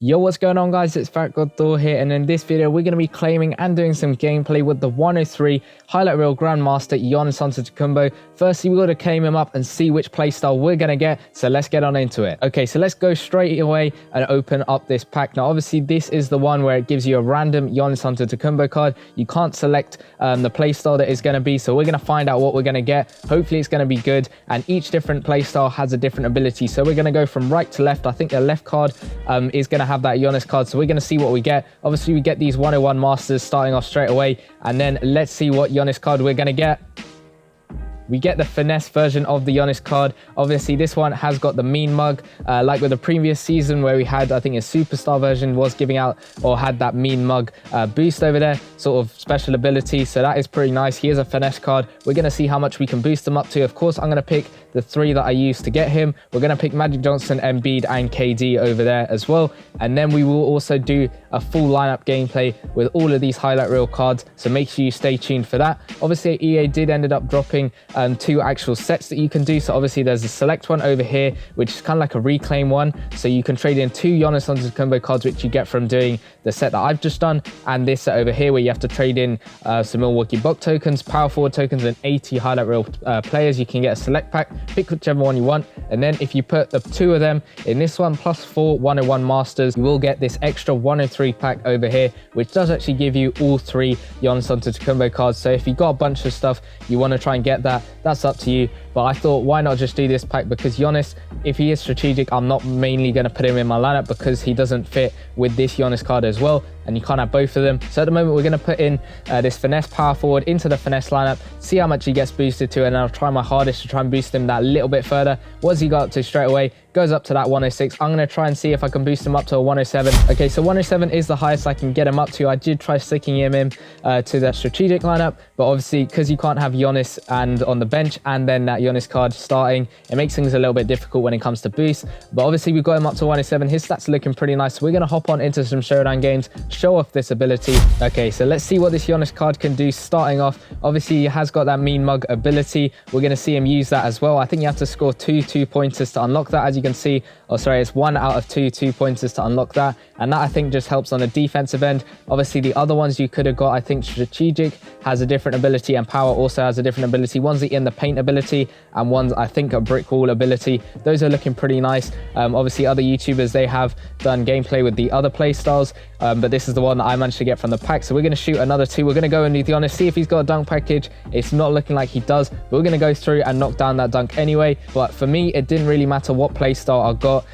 Yo, what's going on, guys? It's Fat God Thor here, and in this video we're going to be claiming and doing some gameplay with the 103 highlight reel grandmaster Giannis Antetokounmpo. Firstly, we got to claim him up and see which playstyle we're going to get, so let's get on into it. Okay, so let's go straight away and open up this pack. Now obviously this is the one where it gives you a random Giannis Antetokounmpo card. You can't select the playstyle that it's going to be, so we're going to find out what we're going to get. Hopefully it's going to be good, and each different playstyle has a different ability, so we're going to go from right to left. I think the left card is going to have that Giannis card, so we're going to see what we get. Obviously we get these 101 masters starting off straight away, and then let's see what Giannis card we're going to get. We get the finesse version of the Giannis card. Obviously this one has got the mean mug, like with the previous season where we had, I think a superstar version was giving out or had that mean mug boost over there, sort of special ability, so that is pretty nice. Here's a finesse card. We're going to see how much we can boost him up to. Of course I'm going to pick the three that I used to get him. We're going to pick Magic Johnson, Embiid and KD over there as well, and then we will also do a full lineup gameplay with all of these highlight reel cards, so make sure you stay tuned for that. Obviously EA did end up dropping two actual sets that you can do. So obviously there's a select one over here, which is kind of like a reclaim one, so you can trade in two Giannis Antetokounmpo cards, which you get from doing the set that I've just done, and this set over here where you have to trade in some Milwaukee Buck tokens, power forward tokens, and 80 highlight reel players. You can get a select pack, pick whichever one you want, and then if you put the two of them in this one plus 4 101 masters, you will get this extra 103 pack over here, which does actually give you all three Giannis Antetokounmpo cards. So if you got a bunch of stuff you want to try and get that, that's up to you, but I thought why not just do this pack, because Giannis, if he is strategic, I'm not mainly going to put him in my lineup because he doesn't fit with this Giannis card as well, and you can't have both of them. So at the moment we're going to put in this finesse power forward into the finesse lineup, see how much he gets boosted to, and I'll try my hardest to try and boost him that little bit further. What's he got up to straight away? Goes up to that 106. I'm going to try and see if I can boost him up to a 107. Okay, so 107 is the highest I can get him up to. I did try sticking him in to the strategic lineup, but obviously because you can't have Giannis and on the bench and then that Giannis card starting, it makes things a little bit difficult when it comes to boost. But obviously we got him up to 107. His stats are looking pretty nice, so we're going to hop on into some showdown games, show off this ability. Okay, so let's see what this Giannis card can do. Starting off, obviously he has got that mean mug ability. We're going to see him use that as well. I think you have to score two 2-pointers to unlock that, as you can see. Oh sorry, it's 1 out of 2 2-pointers to unlock that, and that I think just helps on the defensive end. Obviously the other ones you could have got, I think strategic has a different ability and power also has a different ability. One's the in the paint ability and one's I think a brick wall ability. Those are looking pretty nice. Obviously other YouTubers, they have done gameplay with the other play styles, but this is the one that I managed to get from the pack. So we're going to shoot another two. We're going to go and the honest, see if he's got a dunk package. It's not looking like he does, but we're going to go through and knock down that dunk anyway. But for me it didn't really matter what play style I got.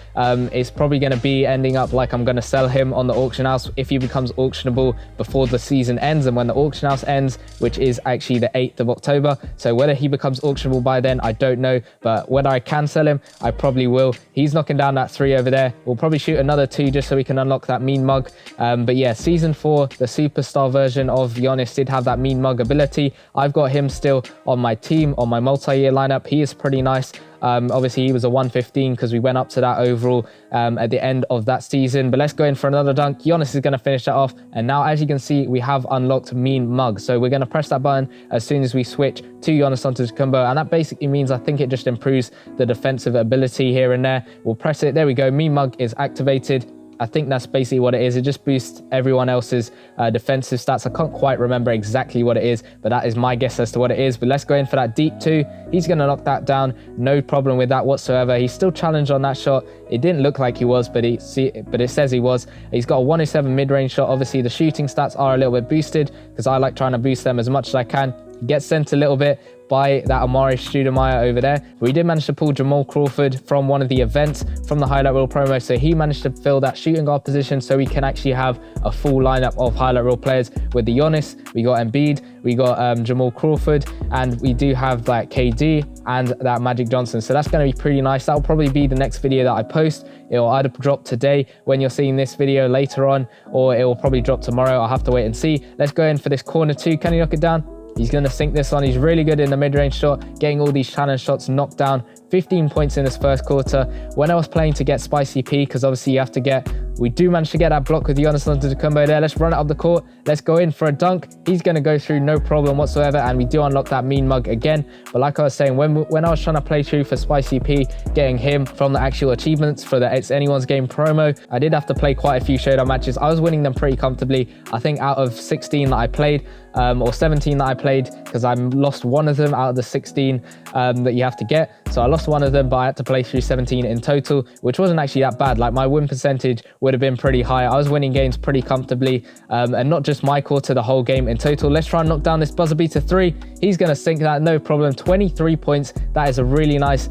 It's probably going to be ending up like I'm going to sell him on the auction house if he becomes auctionable before the season ends, and when the auction house ends, which is actually the 8th of October. So whether he becomes auctionable by then, I don't know, but whether I can sell him, I probably will. He's knocking down that 3 over there. We'll probably shoot another 2 just so we can unlock that mean mug. But yeah, season 4, the superstar version of Giannis did have that mean mug ability. I've got him still on my team, on my multi-year lineup. He is pretty nice. Obviously he was a 115 because we went up to that overall at the end of that season. But let's go in for another dunk. Giannis is going to finish that off, and now as you can see we have unlocked mean mug, so we're going to press that button as soon as we switch to Giannis Antetokounmpo, and that basically means I think it just improves the defensive ability here and there. We'll press it, there we go, mean mug is activated. I think that's basically what it is. It just boosts everyone else's defensive stats. I can't quite remember exactly what it is, but that is my guess as to what it is. But let's go in for that deep 2. He's going to knock that down. No problem with that whatsoever. He's still challenged on that shot. It didn't look like he was, but it says he was. He's got a 107 mid-range shot. Obviously the shooting stats are a little bit boosted because I like trying to boost them as much as I can. He gets sent a little bit by that Amari Stoudemire over there. We did manage to pull Jamal Crawford from one of the events from the highlight reel promo, so he managed to fill that shooting guard position so we can actually have a full lineup of highlight reel players. With the Giannis, we got Embiid, we got Jamal Crawford, and we do have that KD and that Magic Johnson, so that's going to be pretty nice. That'll probably be the next video that I post. It'll either drop today when you're seeing this video later on, or it will probably drop tomorrow. I'll have to wait and see. Let's go in for this corner 2. Can he knock it down? He's going to sink this on. He's really good in the mid-range shot, getting all these challenge shots knocked down. 15 points in this first quarter. When I was playing to get Spicy P, because obviously you have to get We do manage to get that block with Giannis Antetokounmpo there. Let's run it up the court. Let's go in for a dunk. He's going to go through no problem whatsoever, and we do unlock that mean mug again. But like I was saying, when I was trying to play through for Spicy P, getting him from the actual achievements for the It's Anyone's Game promo, I did have to play quite a few showdown matches. I was winning them pretty comfortably. I think out of 16 that I played, or 17 that I played, because I lost one of them out of the 16 that you have to get. So I lost one of them, but I had to play through 17 in total, which wasn't actually that bad. Like, my win percentage would have been pretty high. I was winning games pretty comfortably, and not just my quarter, the whole game in total. Let's try and knock down this buzzer beater 3. He's going to sink that, no problem. 23 points. That is a really nice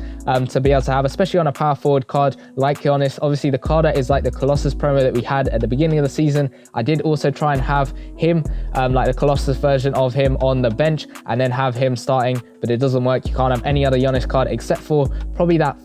to be able to have, especially on a power forward card like Giannis. Obviously, the card is like the Colossus promo that we had at the beginning of the season. I did also try and have him, like the Colossus version of him, on the bench and then have him starting, but it doesn't work. You can't have any other Giannis card except for probably that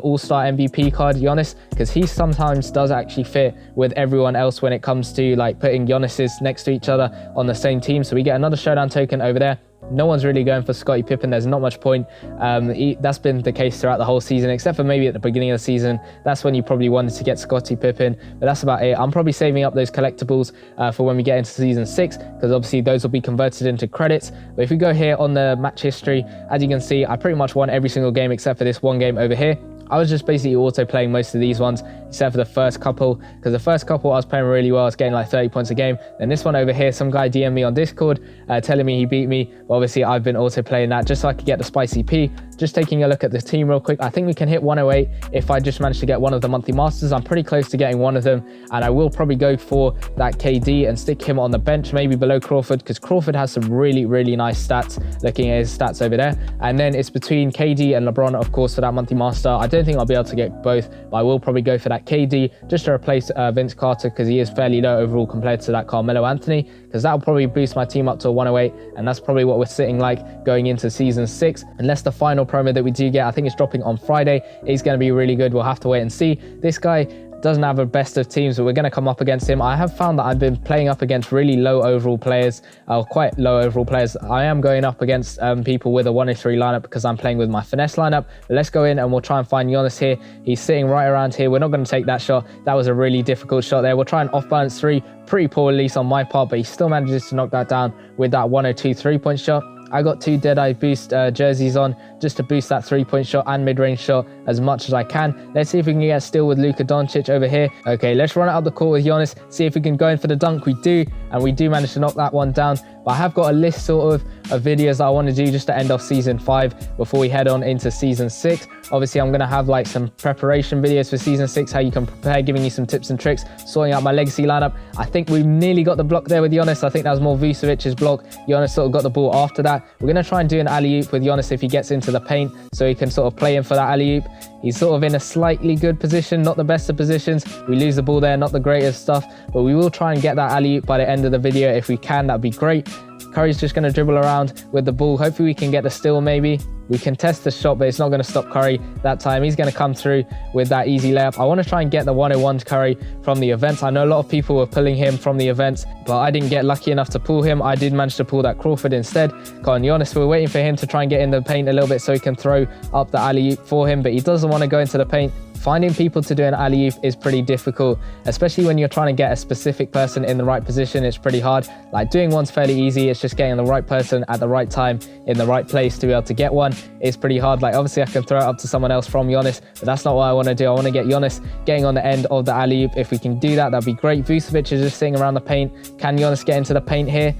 all-star MVP card Giannis, because he sometimes does actually fit with everyone else when it comes to like putting Giannis's next to each other on the same team. So we get another showdown token over there. No one's really going for Scottie Pippen. There's not much point. That's been the case throughout the whole season, except for maybe at the beginning of the season. That's when you probably wanted to get Scottie Pippen, but that's about it. I'm probably saving up those collectibles for when we get into season 6, because obviously those will be converted into credits. But if we go here on the match history, as you can see, I pretty much won every single game except for this one game over here. I was just basically auto playing most of these ones, except for the first couple, because the first couple I was playing really well. I was getting like 30 points a game. Then this one over here, some guy DM'd me on Discord telling me he beat me. But obviously I've been auto playing that just so I could get the Spicy P. Just taking a look at the team real quick. I think we can hit 108 if I just manage to get one of the monthly masters. I'm pretty close to getting one of them, and I will probably go for that KD and stick him on the bench, maybe below Crawford, because Crawford has some really, really nice stats, looking at his stats over there. And then it's between KD and LeBron, of course, for that monthly master. I don't think I'll be able to get both, but I will probably go for that KD just to replace Vince Carter, because he is fairly low overall compared to that Carmelo Anthony, because that will probably boost my team up to a 108, and that's probably what we're sitting like going into season 6, unless the final promo that we do get, I think it's dropping on Friday, is going to be really good. We'll have to wait and see. This guy doesn't have a best of teams, but we're going to come up against him. I have found that I've been playing up against really low overall players, quite low overall players. I am going up against people with a 103 lineup because I'm playing with my finesse lineup. But let's go in and we'll try and find Giannis here. He's sitting right around here. We're not going to take that shot. That was a really difficult shot there. We'll try an off-balance 3. Pretty poor release on my part, but he still manages to knock that down with that 102 3-point shot. I got 2 Deadeye Boost jerseys on just to boost that 3-point shot and mid-range shot as much as I can. Let's see if we can get a steal with Luka Doncic over here. Okay, let's run it up the court with Giannis, see if we can go in for the dunk. We do, and we do manage to knock that one down. But I have got a list sort of videos that I want to do just to end off season 5 before we head on into season 6. Obviously, I'm going to have like some preparation videos for season 6, how you can prepare, giving you some tips and tricks, sorting out my legacy lineup. I think we nearly got the block there with Giannis. I think that was more Vucevic's block. Giannis sort of got the ball after that. We're going to try and do an alley-oop with Giannis if he gets into the paint, so he can sort of play in for that alley-oop. He's sort of in a slightly good position, not the best of positions. We lose the ball there, not the greatest stuff, but we will try and get that alley-oop by the end of the video. If we can, that'd be great. Curry's just going to dribble around with the ball. Hopefully we can get the steal maybe. We can test the shot, but it's not going to stop Curry that time. He's going to come through with that easy layup. I want to try and get the 101 to Curry from the events. I know a lot of people were pulling him from the events, but I didn't get lucky enough to pull him. I did manage to pull that Crawford instead. Come on, Giannis, we're waiting for him to try and get in the paint a little bit so he can throw up the alley-oop for him, but he doesn't want to go into the paint. Finding people to do an alley-oop is pretty difficult, especially when you're trying to get a specific person in the right position. It's pretty hard. Like, doing one's fairly easy. It's just getting the right person at the right time in the right place to be able to get one. It's pretty hard. Like, obviously I can throw it up to someone else from Giannis, but that's not what I want to do. I want to get Giannis getting on the end of the alley-oop. If we can do that, that'd be great. Vucevic is just sitting around the paint. Can Giannis get into the paint here?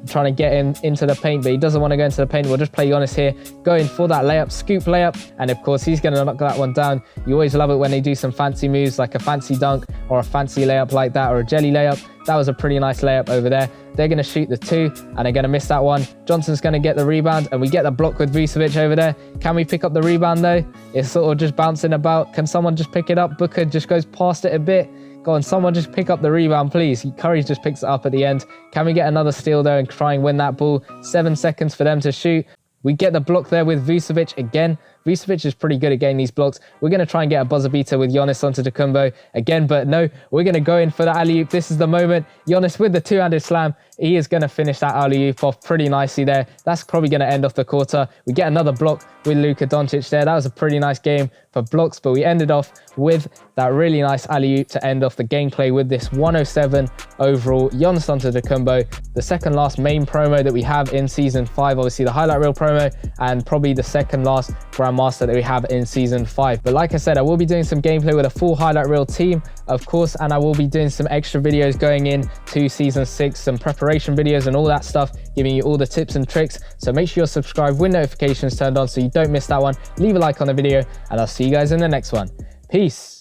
Trying to get him into the paint, but he doesn't want to go into the paint. We'll just play Giannis here, going for that layup, scoop layup, and of course he's going to knock that one down. You always love it when they do some fancy moves, like a fancy dunk or a fancy layup like that, or a jelly layup. That was a pretty nice layup over there. They're going to shoot the 2, and they're going to miss that one. Johnson's going to get the rebound, and we get the block with Vucevic over there. Can we pick up the rebound though? It's sort of just bouncing about. Can someone just pick it up? Booker just goes past it a bit. Go on, someone just pick up the rebound, please. Curry just picks it up at the end. Can we get another steal there and try and win that ball? 7 seconds for them to shoot. We get the block there with Vucevic again. Vucevic is pretty good at getting these blocks. We're going to try and get a buzzer beater with Giannis onto Antetokounmpo again, but no, we're going to go in for the alley-oop. This is the moment. Giannis with the two-handed slam. He is going to finish that alley-oop off pretty nicely there. That's probably going to end off the quarter. We get another block with Luka Doncic there. That was a pretty nice game for blocks, but we ended off with that really nice alley-oop to end off the gameplay with this 107 overall Giannis Antetokounmpo, the second last main promo that we have in Season 5. Obviously the highlight reel promo and probably the second last Grandmaster that we have in Season 5. But like I said, I will be doing some gameplay with a full highlight reel team, of course, and I will be doing some extra videos going in to Season 6, some preparation videos and all that stuff, giving you all the tips and tricks. So make sure you're subscribed with notifications turned on so you don't miss that one. Leave a like on the video and I'll see you guys in the next one. Peace.